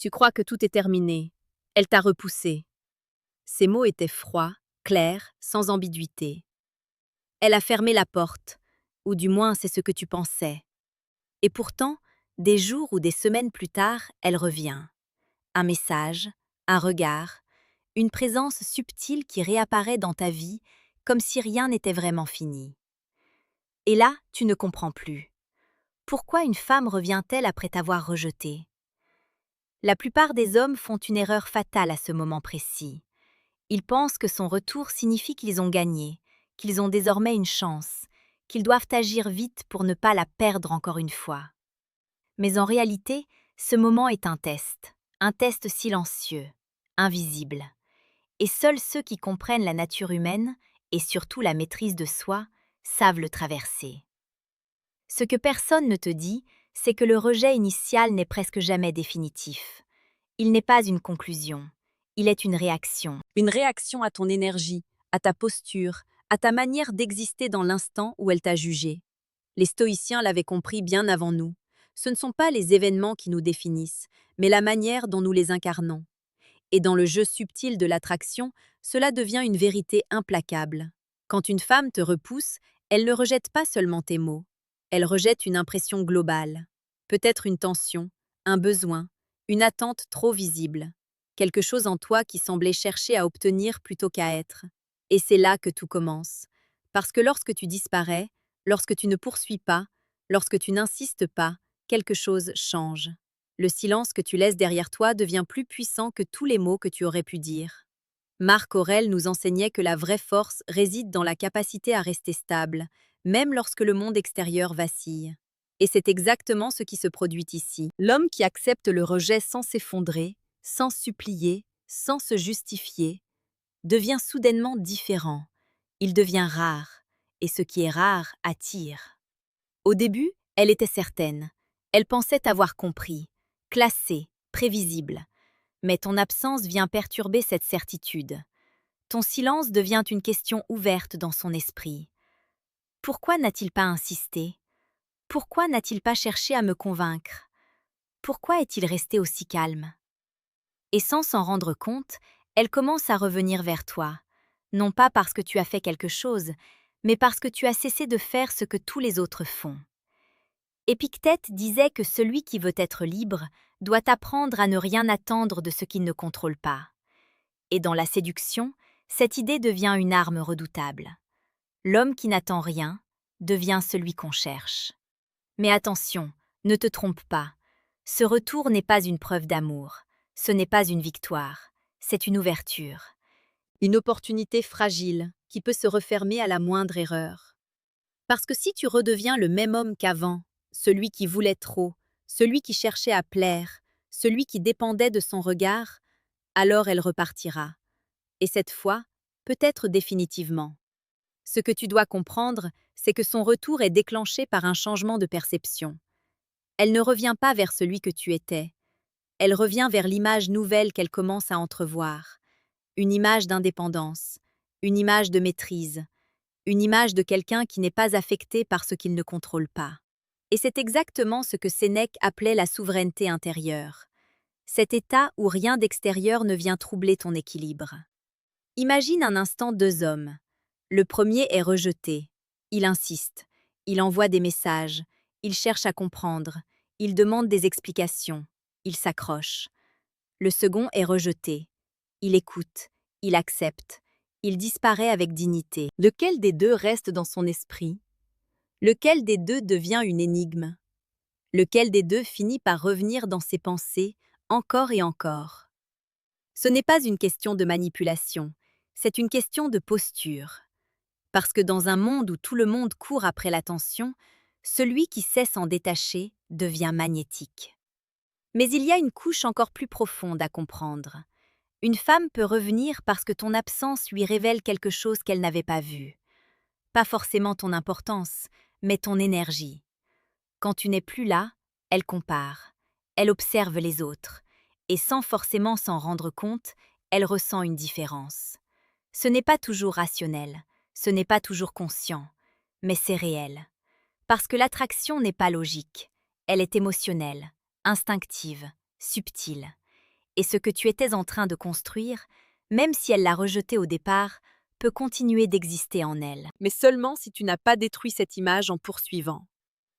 Tu crois que tout est terminé. Elle t'a repoussé. Ces mots étaient froids, clairs, sans ambiguïté. Elle a fermé la porte, ou du moins c'est ce que tu pensais. Et pourtant, des jours ou des semaines plus tard, elle revient. Un message, un regard, une présence subtile qui réapparaît dans ta vie comme si rien n'était vraiment fini. Et là, tu ne comprends plus. Pourquoi une femme revient-elle après t'avoir rejeté? La plupart des hommes font une erreur fatale à ce moment précis. Ils pensent que son retour signifie qu'ils ont gagné, qu'ils ont désormais une chance, qu'ils doivent agir vite pour ne pas la perdre encore une fois. Mais en réalité, ce moment est un test silencieux, invisible. Et seuls ceux qui comprennent la nature humaine, et surtout la maîtrise de soi, savent le traverser. Ce que personne ne te dit, c'est que le rejet initial n'est presque jamais définitif. Il n'est pas une conclusion, il est une réaction. Une réaction à ton énergie, à ta posture, à ta manière d'exister dans l'instant où elle t'a jugé. Les stoïciens l'avaient compris bien avant nous. Ce ne sont pas les événements qui nous définissent, mais la manière dont nous les incarnons. Et dans le jeu subtil de l'attraction, cela devient une vérité implacable. Quand une femme te repousse, elle ne rejette pas seulement tes mots. Elle rejette une impression globale. Peut-être une tension, un besoin, une attente trop visible. Quelque chose en toi qui semblait chercher à obtenir plutôt qu'à être. Et c'est là que tout commence. Parce que lorsque tu disparais, lorsque tu ne poursuis pas, lorsque tu n'insistes pas, quelque chose change. Le silence que tu laisses derrière toi devient plus puissant que tous les mots que tu aurais pu dire. Marc Aurèle nous enseignait que la vraie force réside dans la capacité à rester stable, même lorsque le monde extérieur vacille. Et c'est exactement ce qui se produit ici. L'homme qui accepte le rejet sans s'effondrer, sans supplier, sans se justifier, devient soudainement différent. Il devient rare, et ce qui est rare attire. Au début, elle était certaine. Elle pensait avoir compris, classée, prévisible. Mais ton absence vient perturber cette certitude. Ton silence devient une question ouverte dans son esprit. Pourquoi n'a-t-il pas insisté? Pourquoi n'a-t-il pas cherché à me convaincre? Pourquoi est-il resté aussi calme? Et sans s'en rendre compte, elle commence à revenir vers toi. Non pas parce que tu as fait quelque chose, mais parce que tu as cessé de faire ce que tous les autres font. Épictète disait que celui qui veut être libre doit apprendre à ne rien attendre de ce qu'il ne contrôle pas. Et dans la séduction, cette idée devient une arme redoutable. L'homme qui n'attend rien devient celui qu'on cherche. Mais attention, ne te trompe pas. Ce retour n'est pas une preuve d'amour, ce n'est pas une victoire, c'est une ouverture. Une opportunité fragile qui peut se refermer à la moindre erreur. Parce que si tu redeviens le même homme qu'avant, celui qui voulait trop, celui qui cherchait à plaire, celui qui dépendait de son regard, alors elle repartira. Et cette fois, peut-être définitivement. Ce que tu dois comprendre, c'est que son retour est déclenché par un changement de perception. Elle ne revient pas vers celui que tu étais. Elle revient vers l'image nouvelle qu'elle commence à entrevoir. Une image d'indépendance, une image de maîtrise, une image de quelqu'un qui n'est pas affecté par ce qu'il ne contrôle pas. Et c'est exactement ce que Sénèque appelait la souveraineté intérieure. Cet état où rien d'extérieur ne vient troubler ton équilibre. Imagine un instant deux hommes. Le premier est rejeté. Il insiste. Il envoie des messages. Il cherche à comprendre. Il demande des explications. Il s'accroche. Le second est rejeté. Il écoute. Il accepte. Il disparaît avec dignité. Lequel des deux reste dans son esprit? Lequel des deux devient une énigme? Lequel des deux finit par revenir dans ses pensées, encore et encore? Ce n'est pas une question de manipulation, c'est une question de posture. Parce que dans un monde où tout le monde court après l'attention, celui qui sait s'en détacher devient magnétique. Mais il y a une couche encore plus profonde à comprendre. Une femme peut revenir parce que ton absence lui révèle quelque chose qu'elle n'avait pas vu. Pas forcément ton importance, mais ton énergie. Quand tu n'es plus là, elle compare, elle observe les autres, et sans forcément s'en rendre compte, elle ressent une différence. Ce n'est pas toujours rationnel, ce n'est pas toujours conscient, mais c'est réel. Parce que l'attraction n'est pas logique, elle est émotionnelle, instinctive, subtile. Et ce que tu étais en train de construire, même si elle l'a rejeté au départ, peut continuer d'exister en elle. Mais seulement si tu n'as pas détruit cette image en poursuivant.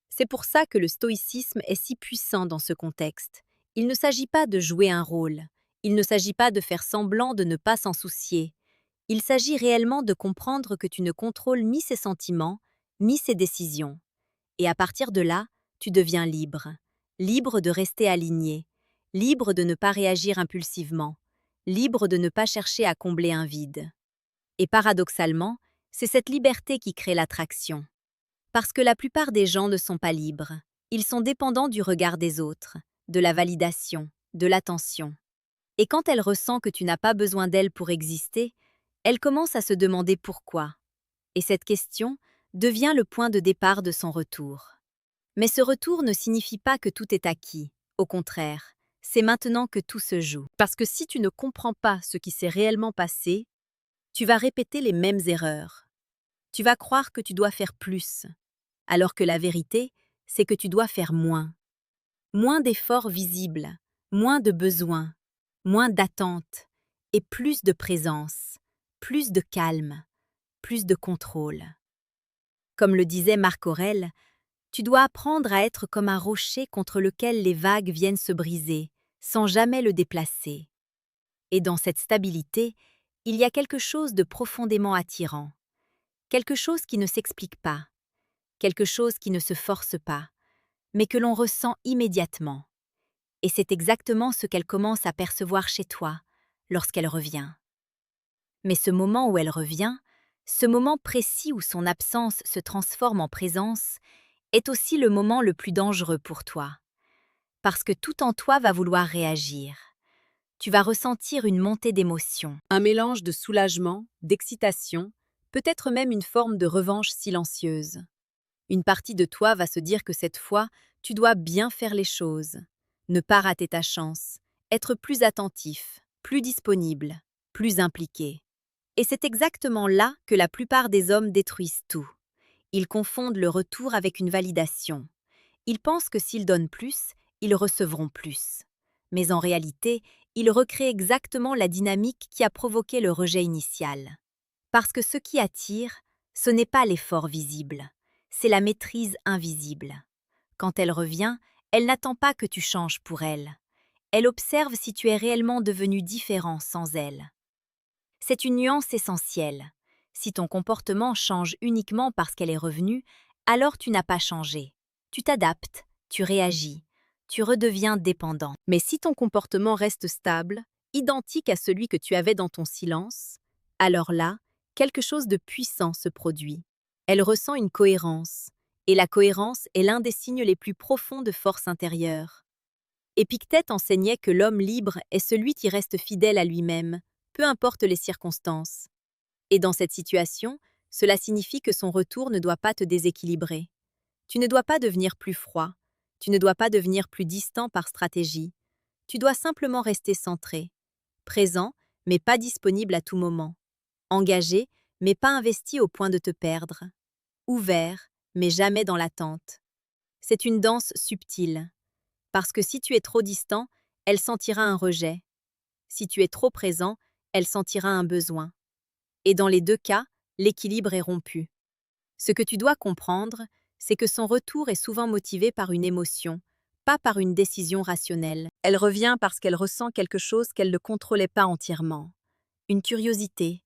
C'est pour ça que le stoïcisme est si puissant dans ce contexte. Il ne s'agit pas de jouer un rôle, il ne s'agit pas de faire semblant de ne pas s'en soucier. Il s'agit réellement de comprendre que tu ne contrôles ni ses sentiments, ni ses décisions. Et à partir de là, tu deviens libre. Libre de rester aligné, libre de ne pas réagir impulsivement, libre de ne pas chercher à combler un vide. Et paradoxalement, c'est cette liberté qui crée l'attraction. Parce que la plupart des gens ne sont pas libres. Ils sont dépendants du regard des autres, de la validation, de l'attention. Et quand elle ressent que tu n'as pas besoin d'elle pour exister, elle commence à se demander pourquoi. Et cette question devient le point de départ de son retour. Mais ce retour ne signifie pas que tout est acquis. Au contraire, c'est maintenant que tout se joue. Parce que si tu ne comprends pas ce qui s'est réellement passé, tu vas répéter les mêmes erreurs. Tu vas croire que tu dois faire plus, alors que la vérité, c'est que tu dois faire moins. Moins d'efforts visibles, moins de besoins, moins d'attentes et plus de présence, plus de calme, plus de contrôle. Comme le disait Marc Aurèle, tu dois apprendre à être comme un rocher contre lequel les vagues viennent se briser, sans jamais le déplacer. Et dans cette stabilité, il y a quelque chose de profondément attirant, quelque chose qui ne s'explique pas, quelque chose qui ne se force pas, mais que l'on ressent immédiatement. Et c'est exactement ce qu'elle commence à percevoir chez toi lorsqu'elle revient. Mais ce moment où elle revient, ce moment précis où son absence se transforme en présence, est aussi le moment le plus dangereux pour toi. Parce que tout en toi va vouloir réagir. Tu vas ressentir une montée d'émotions. Un mélange de soulagement, d'excitation, peut-être même une forme de revanche silencieuse. Une partie de toi va se dire que cette fois, tu dois bien faire les choses, ne pas rater ta chance, être plus attentif, plus disponible, plus impliqué. Et c'est exactement là que la plupart des hommes détruisent tout. Ils confondent le retour avec une validation. Ils pensent que s'ils donnent plus, ils recevront plus. Mais en réalité, ils recréent exactement la dynamique qui a provoqué le rejet initial. Parce que ce qui attire, ce n'est pas l'effort visible, c'est la maîtrise invisible. Quand elle revient, elle n'attend pas que tu changes pour elle. Elle observe si tu es réellement devenu différent sans elle. C'est une nuance essentielle. Si ton comportement change uniquement parce qu'elle est revenue, alors tu n'as pas changé. Tu t'adaptes, tu réagis, tu redeviens dépendant. Mais si ton comportement reste stable, identique à celui que tu avais dans ton silence, alors là, quelque chose de puissant se produit. Elle ressent une cohérence, et la cohérence est l'un des signes les plus profonds de force intérieure. Épictète enseignait que l'homme libre est celui qui reste fidèle à lui-même, peu importe les circonstances. Et dans cette situation, cela signifie que son retour ne doit pas te déséquilibrer. Tu ne dois pas devenir plus froid, tu ne dois pas devenir plus distant par stratégie. Tu dois simplement rester centré, présent, mais pas disponible à tout moment, engagé, mais pas investi au point de te perdre, ouvert, mais jamais dans l'attente. C'est une danse subtile, parce que si tu es trop distant, elle sentira un rejet. Si tu es trop présent, elle sentira un besoin. Et dans les deux cas, l'équilibre est rompu. Ce que tu dois comprendre, c'est que son retour est souvent motivé par une émotion, pas par une décision rationnelle. Elle revient parce qu'elle ressent quelque chose qu'elle ne contrôlait pas entièrement. Une curiosité,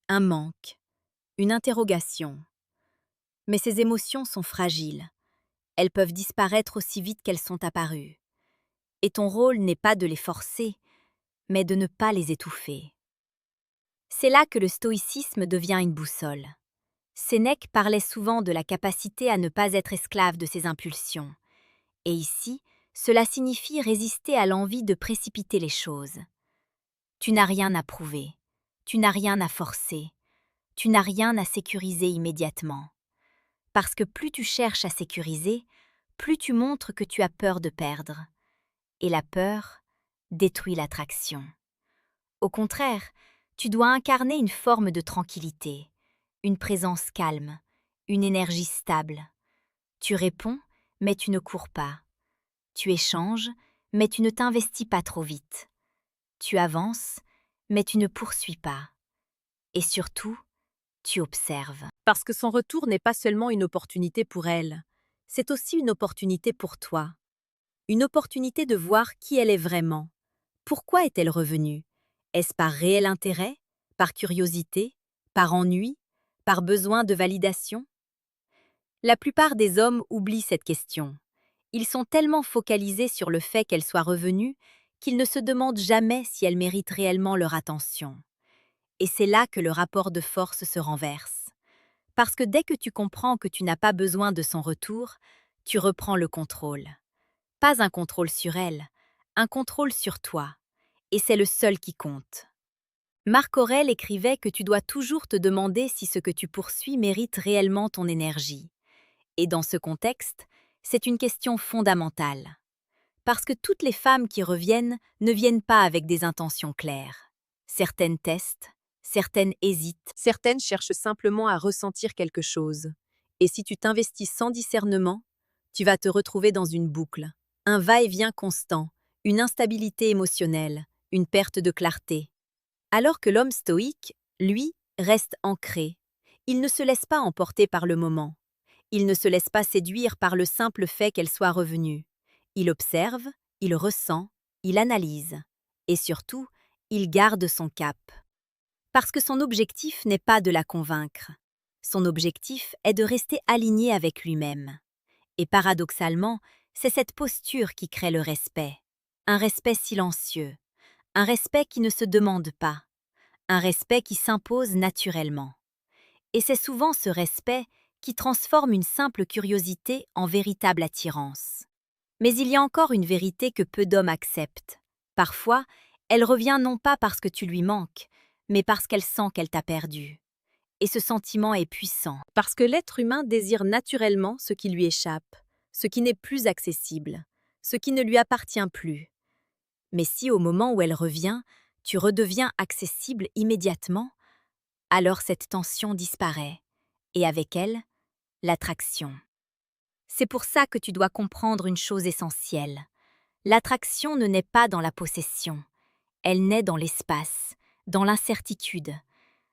un manque, une interrogation. Mais ces émotions sont fragiles. Elles peuvent disparaître aussi vite qu'elles sont apparues. Et ton rôle n'est pas de les forcer, mais de ne pas les étouffer. C'est là que le stoïcisme devient une boussole. Sénèque parlait souvent de la capacité à ne pas être esclave de ses impulsions. Et ici, cela signifie résister à l'envie de précipiter les choses. Tu n'as rien à prouver, tu n'as rien à forcer, tu n'as rien à sécuriser immédiatement. Parce que plus tu cherches à sécuriser, plus tu montres que tu as peur de perdre. Et la peur détruit l'attraction. Au contraire, tu dois incarner une forme de tranquillité, une présence calme, une énergie stable. Tu réponds, mais tu ne cours pas. Tu échanges, mais tu ne t'investis pas trop vite. Tu avances, mais tu ne poursuis pas. Et surtout, tu observes. Parce que son retour n'est pas seulement une opportunité pour elle, c'est aussi une opportunité pour toi. Une opportunité de voir qui elle est vraiment. Pourquoi est-elle revenue? Est-ce par réel intérêt? Par curiosité? Par ennui? Par besoin de validation? La plupart des hommes oublient cette question. Ils sont tellement focalisés sur le fait qu'elle soit revenue qu'ils ne se demandent jamais si elle mérite réellement leur attention. Et c'est là que le rapport de force se renverse. Parce que dès que tu comprends que tu n'as pas besoin de son retour, tu reprends le contrôle. Pas un contrôle sur elle, un contrôle sur toi. Et c'est le seul qui compte. Marc Aurèle écrivait que tu dois toujours te demander si ce que tu poursuis mérite réellement ton énergie. Et dans ce contexte, c'est une question fondamentale. Parce que toutes les femmes qui reviennent ne viennent pas avec des intentions claires. Certaines testent, certaines hésitent, certaines cherchent simplement à ressentir quelque chose. Et si tu t'investis sans discernement, tu vas te retrouver dans une boucle, un va-et-vient constant, une instabilité émotionnelle, une perte de clarté. Alors que l'homme stoïque, lui, reste ancré. Il ne se laisse pas emporter par le moment. Il ne se laisse pas séduire par le simple fait qu'elle soit revenue. Il observe, il ressent, il analyse. Et surtout, il garde son cap. Parce que son objectif n'est pas de la convaincre. Son objectif est de rester aligné avec lui-même. Et paradoxalement, c'est cette posture qui crée le respect. Un respect silencieux. Un respect qui ne se demande pas. Un respect qui s'impose naturellement. Et c'est souvent ce respect qui transforme une simple curiosité en véritable attirance. Mais il y a encore une vérité que peu d'hommes acceptent. Parfois, elle revient non pas parce que tu lui manques, mais parce qu'elle sent qu'elle t'a perdu. Et ce sentiment est puissant. Parce que l'être humain désire naturellement ce qui lui échappe, ce qui n'est plus accessible, ce qui ne lui appartient plus. Mais si au moment où elle revient, tu redeviens accessible immédiatement, alors cette tension disparaît, et avec elle, l'attraction. C'est pour ça que tu dois comprendre une chose essentielle. L'attraction ne naît pas dans la possession, elle naît dans l'espace, dans l'incertitude,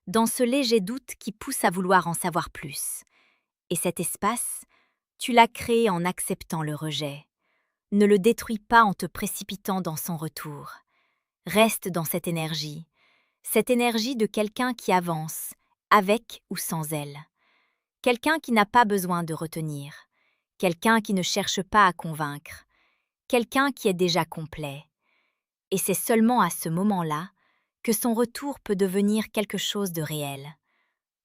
dans ce léger doute qui pousse à vouloir en savoir plus. Et cet espace, tu l'as créé en acceptant le rejet. Ne le détruis pas en te précipitant dans son retour. Reste dans cette énergie de quelqu'un qui avance, avec ou sans elle. Quelqu'un qui n'a pas besoin de retenir, quelqu'un qui ne cherche pas à convaincre, quelqu'un qui est déjà complet. Et c'est seulement à ce moment-là que son retour peut devenir quelque chose de réel.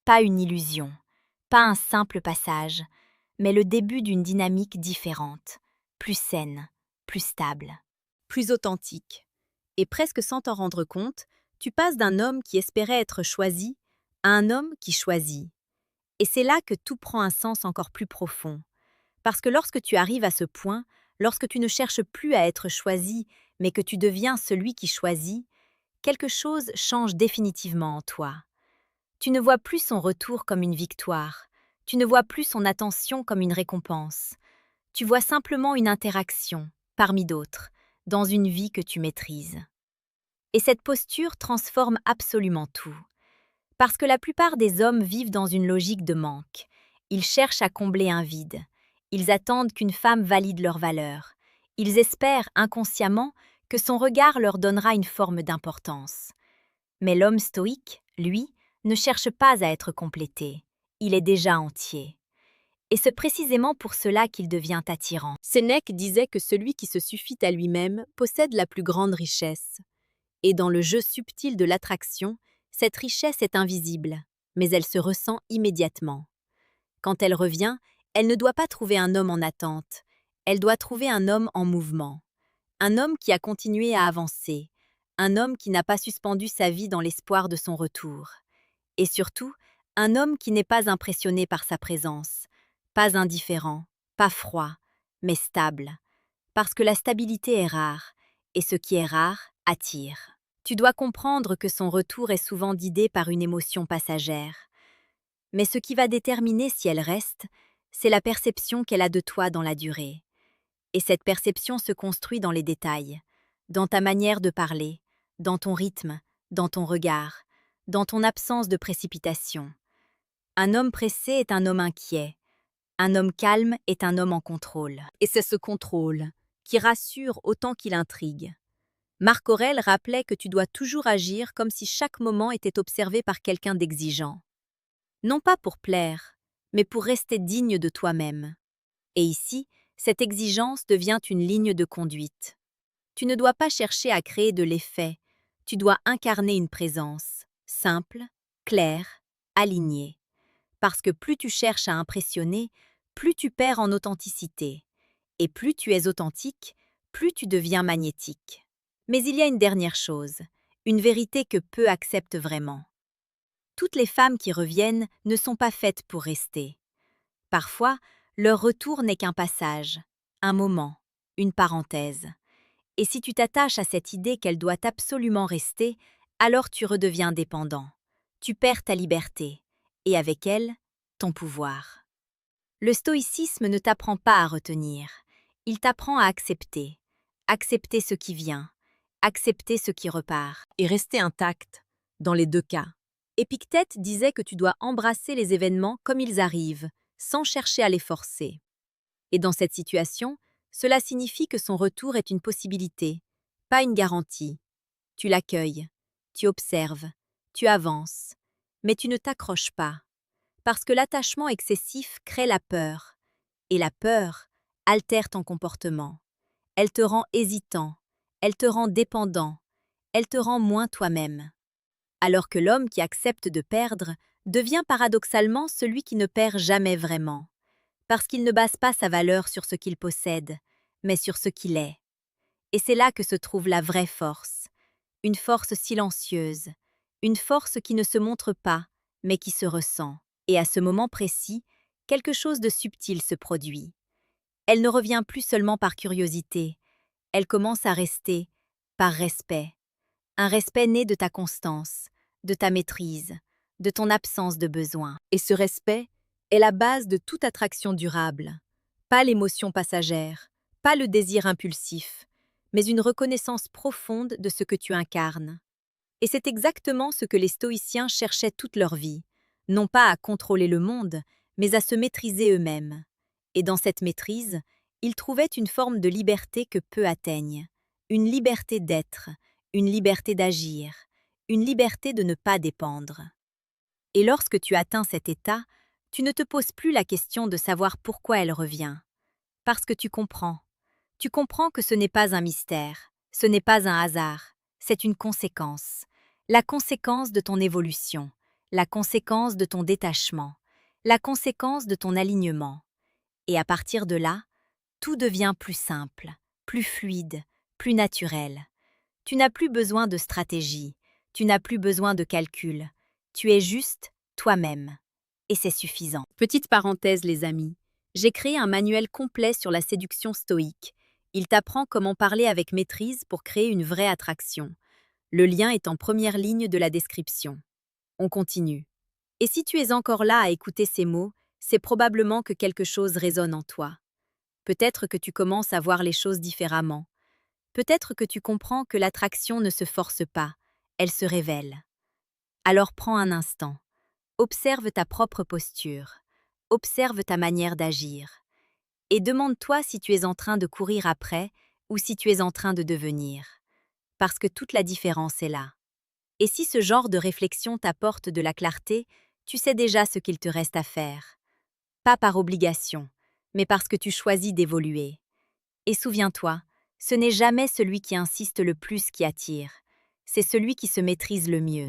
Pas une illusion, pas un simple passage, mais le début d'une dynamique différente, plus saine, plus stable, plus authentique. Et presque sans t'en rendre compte, tu passes d'un homme qui espérait être choisi à un homme qui choisit. Et c'est là que tout prend un sens encore plus profond. Parce que lorsque tu arrives à ce point, lorsque tu ne cherches plus à être choisi, mais que tu deviens celui qui choisit, quelque chose change définitivement en toi. Tu ne vois plus son retour comme une victoire, tu ne vois plus son attention comme une récompense. Tu vois simplement une interaction, parmi d'autres, dans une vie que tu maîtrises. Et cette posture transforme absolument tout. Parce que la plupart des hommes vivent dans une logique de manque. Ils cherchent à combler un vide. Ils attendent qu'une femme valide leur valeur. Ils espèrent inconsciemment que son regard leur donnera une forme d'importance. Mais l'homme stoïque, lui, ne cherche pas à être complété. Il est déjà entier. Et c'est précisément pour cela qu'il devient attirant. Sénèque disait que celui qui se suffit à lui-même possède la plus grande richesse. Et dans le jeu subtil de l'attraction, cette richesse est invisible, mais elle se ressent immédiatement. Quand elle revient, elle ne doit pas trouver un homme en attente, elle doit trouver un homme en mouvement. Un homme qui a continué à avancer, un homme qui n'a pas suspendu sa vie dans l'espoir de son retour. Et surtout, un homme qui n'est pas impressionné par sa présence, pas indifférent, pas froid, mais stable. Parce que la stabilité est rare, et ce qui est rare attire. Tu dois comprendre que son retour est souvent guidé par une émotion passagère. Mais ce qui va déterminer si elle reste, c'est la perception qu'elle a de toi dans la durée. Et cette perception se construit dans les détails, dans ta manière de parler, dans ton rythme, dans ton regard, dans ton absence de précipitation. Un homme pressé est un homme inquiet. Un homme calme est un homme en contrôle. Et c'est ce contrôle qui rassure autant qu'il intrigue. Marc Aurèle rappelait que tu dois toujours agir comme si chaque moment était observé par quelqu'un d'exigeant. Non pas pour plaire, mais pour rester digne de toi-même. Et ici, cette exigence devient une ligne de conduite. Tu ne dois pas chercher à créer de l'effet, tu dois incarner une présence, simple, claire, alignée. Parce que plus tu cherches à impressionner, plus tu perds en authenticité. Et plus tu es authentique, plus tu deviens magnétique. Mais il y a une dernière chose, une vérité que peu acceptent vraiment. Toutes les femmes qui reviennent ne sont pas faites pour rester. Parfois, leur retour n'est qu'un passage, un moment, une parenthèse. Et si tu t'attaches à cette idée qu'elle doit absolument rester, alors tu redeviens dépendant. Tu perds ta liberté, et avec elle, ton pouvoir. Le stoïcisme ne t'apprend pas à retenir, il t'apprend à accepter. Accepter ce qui vient, accepter ce qui repart. Et rester intact, dans les deux cas. Épictète disait que tu dois embrasser les événements comme ils arrivent, sans chercher à les forcer. Et dans cette situation, cela signifie que son retour est une possibilité, pas une garantie. Tu l'accueilles, tu observes, tu avances, mais tu ne t'accroches pas. Parce que l'attachement excessif crée la peur, et la peur altère ton comportement. Elle te rend hésitant, elle te rend dépendant, elle te rend moins toi-même. Alors que l'homme qui accepte de perdre devient paradoxalement celui qui ne perd jamais vraiment, parce qu'il ne base pas sa valeur sur ce qu'il possède, mais sur ce qu'il est. Et c'est là que se trouve la vraie force, une force silencieuse, une force qui ne se montre pas, mais qui se ressent. Et à ce moment précis, quelque chose de subtil se produit. Elle ne revient plus seulement par curiosité, elle commence à rester par respect. Un respect né de ta constance, de ta maîtrise, de ton absence de besoin. Et ce respect est la base de toute attraction durable. Pas l'émotion passagère, pas le désir impulsif, mais une reconnaissance profonde de ce que tu incarnes. Et c'est exactement ce que les stoïciens cherchaient toute leur vie, non pas à contrôler le monde, mais à se maîtriser eux-mêmes. Et dans cette maîtrise, ils trouvaient une forme de liberté que peu atteignent, une liberté d'être, une liberté d'agir, une liberté de ne pas dépendre. Et lorsque tu atteins cet état, tu ne te poses plus la question de savoir pourquoi elle revient. Parce que tu comprends. Tu comprends que ce n'est pas un mystère, ce n'est pas un hasard, c'est une conséquence. La conséquence de ton évolution, la conséquence de ton détachement, la conséquence de ton alignement. Et à partir de là, tout devient plus simple, plus fluide, plus naturel. Tu n'as plus besoin de stratégie, tu n'as plus besoin de calcul, tu es juste toi-même. Et c'est suffisant. Petite parenthèse les amis, j'ai créé un manuel complet sur la séduction stoïque. Il t'apprend comment parler avec maîtrise pour créer une vraie attraction. Le lien est en première ligne de la description. On continue. Et si tu es encore là à écouter ces mots, c'est probablement que quelque chose résonne en toi. Peut-être que tu commences à voir les choses différemment. Peut-être que tu comprends que l'attraction ne se force pas, elle se révèle. Alors prends un instant. Observe ta propre posture. Observe ta manière d'agir. Et demande-toi si tu es en train de courir après ou si tu es en train de devenir. Parce que toute la différence est là. Et si ce genre de réflexion t'apporte de la clarté, tu sais déjà ce qu'il te reste à faire. Pas par obligation, mais parce que tu choisis d'évoluer. Et souviens-toi, ce n'est jamais celui qui insiste le plus qui attire, c'est celui qui se maîtrise le mieux.